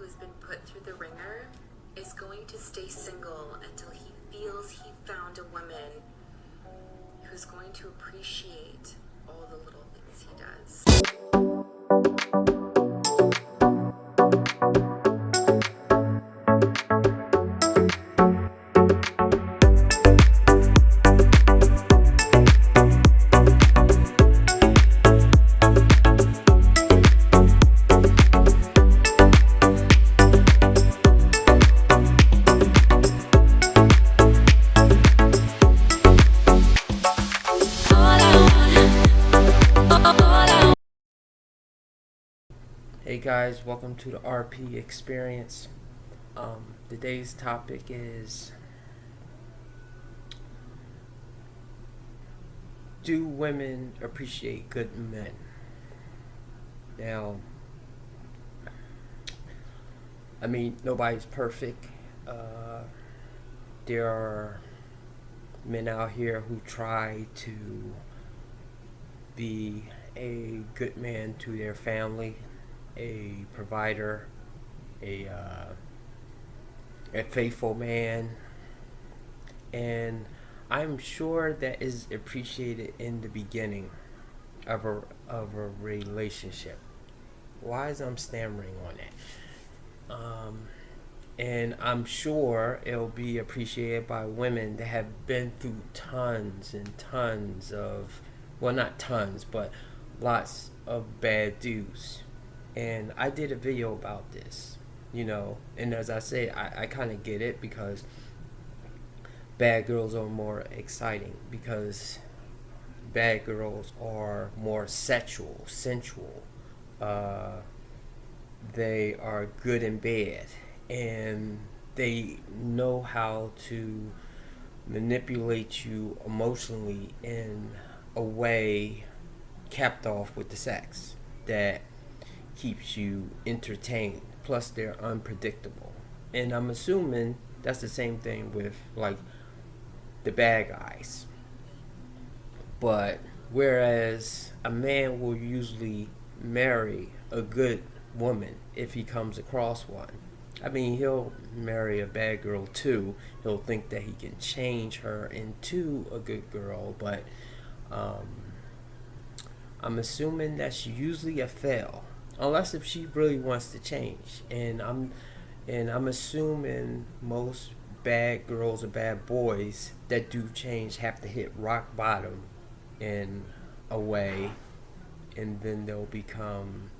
has been put through the ringer is going to stay single until he feels he found a woman who's going to appreciate all the little things he does. Hey guys, welcome to the RP experience. Today's topic is, do women appreciate good men? Now, I mean, nobody's perfect. There are men out here who try to be a good man to their family, a provider, a faithful man, and I'm sure that is appreciated in the beginning of a relationship. Why is I'm stammering on that? And I'm sure it'll be appreciated by women that have been through tons and tons of, well, not tons, but lots of bad dudes. And I did a video about this, and as I say, I kind of get it, because bad girls are more exciting, because bad girls are more sensual. They are good in bed, and they know how to manipulate you emotionally in a way capped off with the sex that keeps you entertained. Plus, they're unpredictable, and I'm assuming that's the same thing with like the bad guys. But whereas a man will usually marry a good woman if he comes across one. I mean, he'll marry a bad girl too. He'll think that he can change her into a good girl, but I'm assuming that's usually a fail, unless if she really wants to change. And I'm assuming most bad girls or bad boys that do change have to hit rock bottom in a way, and then they'll become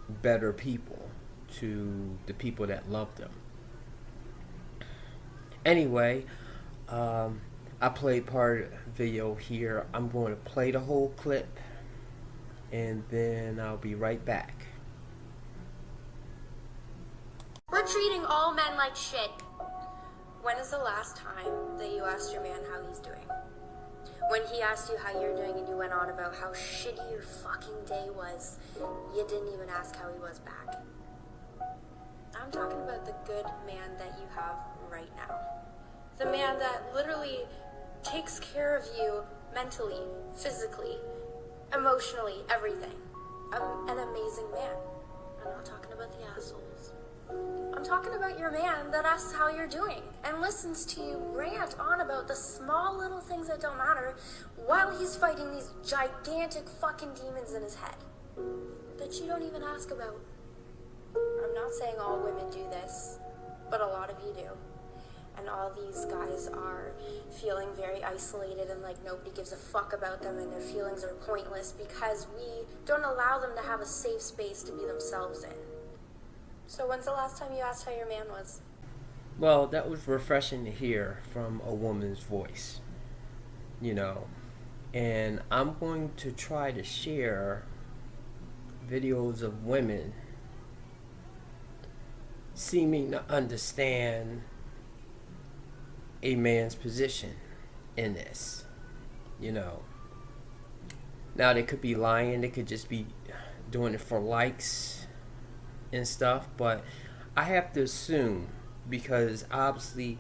better people to the people that love them. Anyway, I played part of the video here. I'm going to play the whole clip, and then I'll be right back. We're treating all men like shit. When is the last time that you asked your man how he's doing? When he asked you how you're doing and you went on about how shitty your fucking day was, you didn't even ask how he was back. I'm talking about the good man that you have right now. The man that literally takes care of you mentally, physically, emotionally, everything. An amazing man. I'm not talking about the assholes. I'm talking about your man that asks how you're doing and listens to you rant on about the small little things that don't matter while he's fighting these gigantic fucking demons in his head that you don't even ask about. I'm not saying all women do this, but a lot of you do. And all these guys are feeling very isolated and like nobody gives a fuck about them, and their feelings are pointless because we don't allow them to have a safe space to be themselves in. So when's the last time you asked how your man was? Well, that was refreshing to hear from a woman's voice, and I'm going to try to share videos of women seeming to understand a man's position in this. Now, they could be lying, they could just be doing it for likes and stuff, but I have to assume, because obviously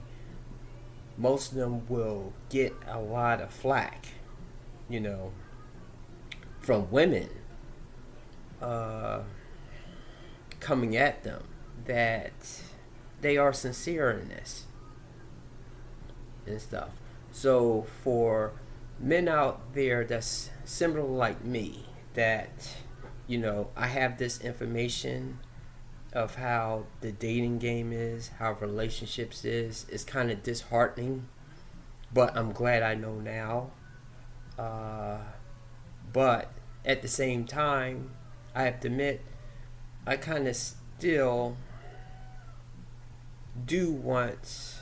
most of them will get a lot of flack, from women coming at them, that they are sincere in this and stuff. So for men out there that's similar like me, that I have this information of how the dating game is, how relationships is, it's kind of disheartening, but I'm glad I know now. But at the same time, I have to admit, I kind of still do want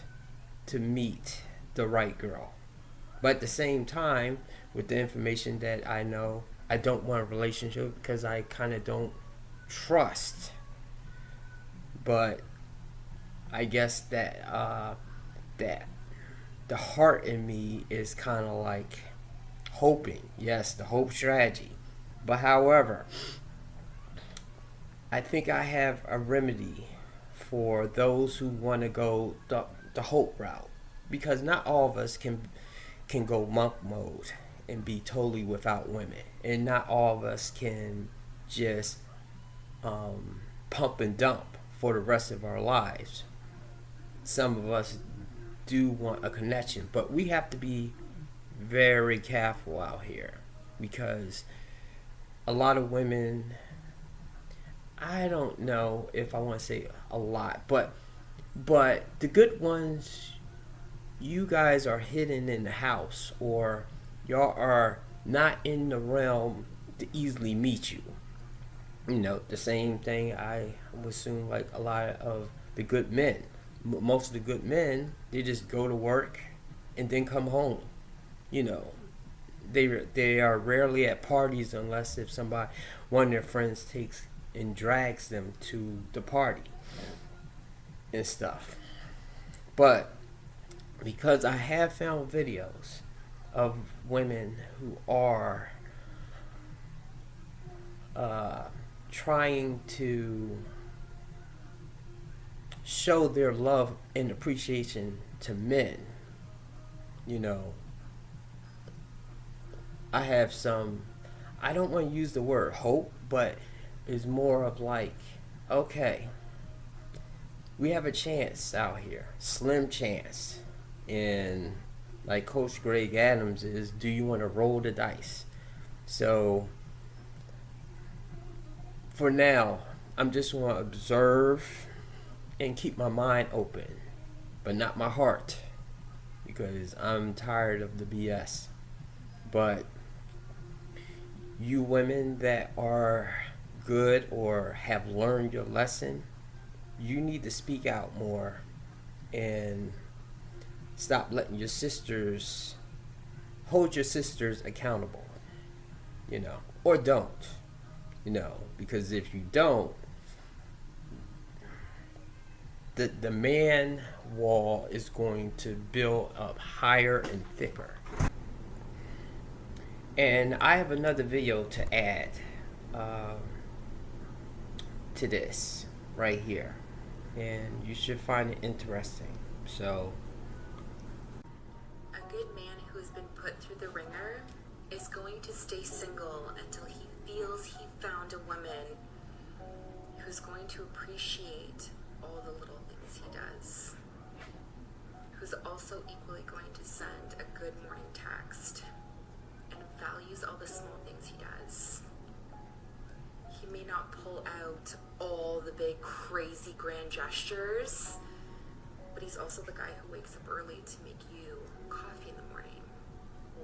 to meet the right girl. But at the same time, with the information that I know, I don't want a relationship because I kind of don't trust. But I guess that that the heart in me is kind of like hoping. Yes, the hope strategy. But however, I think I have a remedy for those who want to go the hope route, because not all of us can go monk mode and be totally without women, and not all of us can just pump and dump for the rest of our lives. Some of us do want a connection, but we have to be very careful out here, because a lot of women, I don't know if I want to say a lot, but the good ones, you guys are hidden in the house, or y'all are not in the realm to easily meet you. The same thing I would assume, like a lot of the good men. Most of the good men, they just go to work and then come home. They are rarely at parties unless if one of their friends takes and drags them to the party and stuff. But because I have found videos of women who are trying to show their love and appreciation to men, I have some, I don't want to use the word hope, but it's more of like, okay, we have a chance out here, slim chance. And like Coach Greg Adams is, do you want to roll the dice? So for now, I'm just going to observe and keep my mind open, but not my heart, because I'm tired of the BS. But you women that are good or have learned your lesson, you need to speak out more and stop letting your sisters hold your sisters accountable, or don't, because if you don't, the man wall is going to build up higher and thicker. And I have another video to add to this right here, and you should find it interesting. So, a good man who has been put through the ringer is going to stay single until he feels he found a woman who's going to appreciate all the little things he does, who's also equally going to send a good morning text and values all the small things he does. He may not pull out all the big crazy grand gestures, but he's also the guy who wakes up early to make you coffee in the morning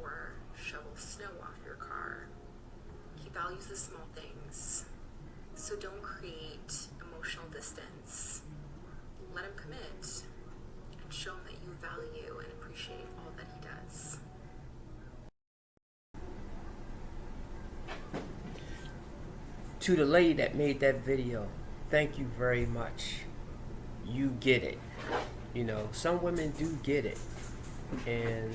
or shovel snow off your car. He values the small things. So don't create emotional distance. Let him commit and show him that you value and appreciate all that he does. To the lady that made that video, thank you very much. You get it. Some women do get it. And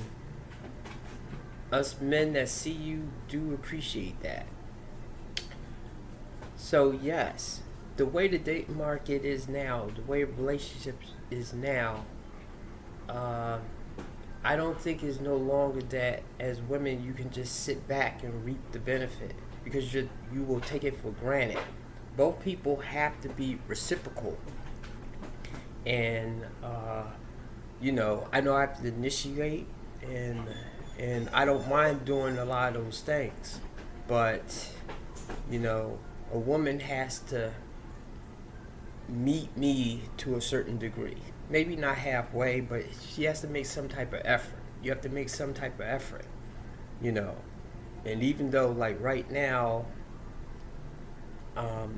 us men that see you do appreciate that. So yes, the way the dating market is now, the way relationships is now, I don't think it's no longer that as women you can just sit back and reap the benefit, because you will take it for granted. both people have to be reciprocal. And I know I have to initiate, and I don't mind doing a lot of those things, but a woman has to meet me to a certain degree. Maybe not halfway, but she has to make some type of effort. You have to make some type of effort, you know. And even though, like right now,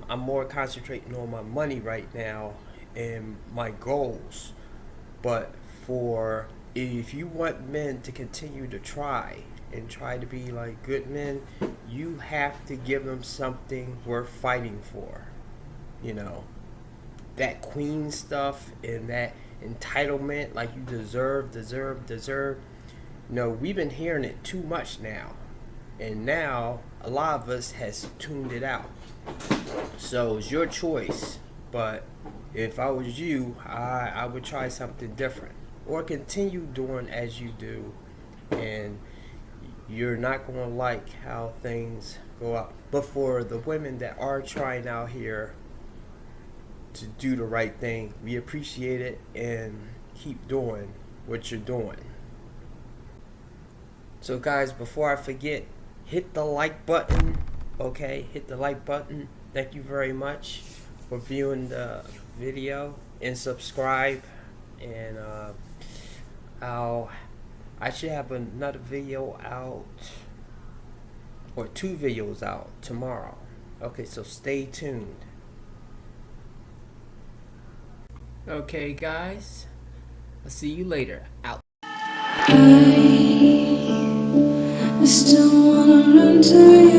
I'm more concentrating on my money right now and my goals. But for if you want men to continue to try and try to be like good men, you have to give them something worth fighting for. You know, that queen stuff and that entitlement, like you deserve. No, we've been hearing it too much now. And now a lot of us has tuned it out. So it's your choice. But if I was you, I would try something different. Or continue doing as you do. And you're not going to like how things go out. But for the women that are trying out here to do the right thing, we appreciate it and keep doing what you're doing. So guys, before I forget, hit the like button. Okay, hit the like button. Thank you very much for viewing the video, and subscribe. And I should have another video out, or 2 videos out tomorrow. Okay, so stay tuned. Okay guys, I'll see you later. Out. I still wanna run to you.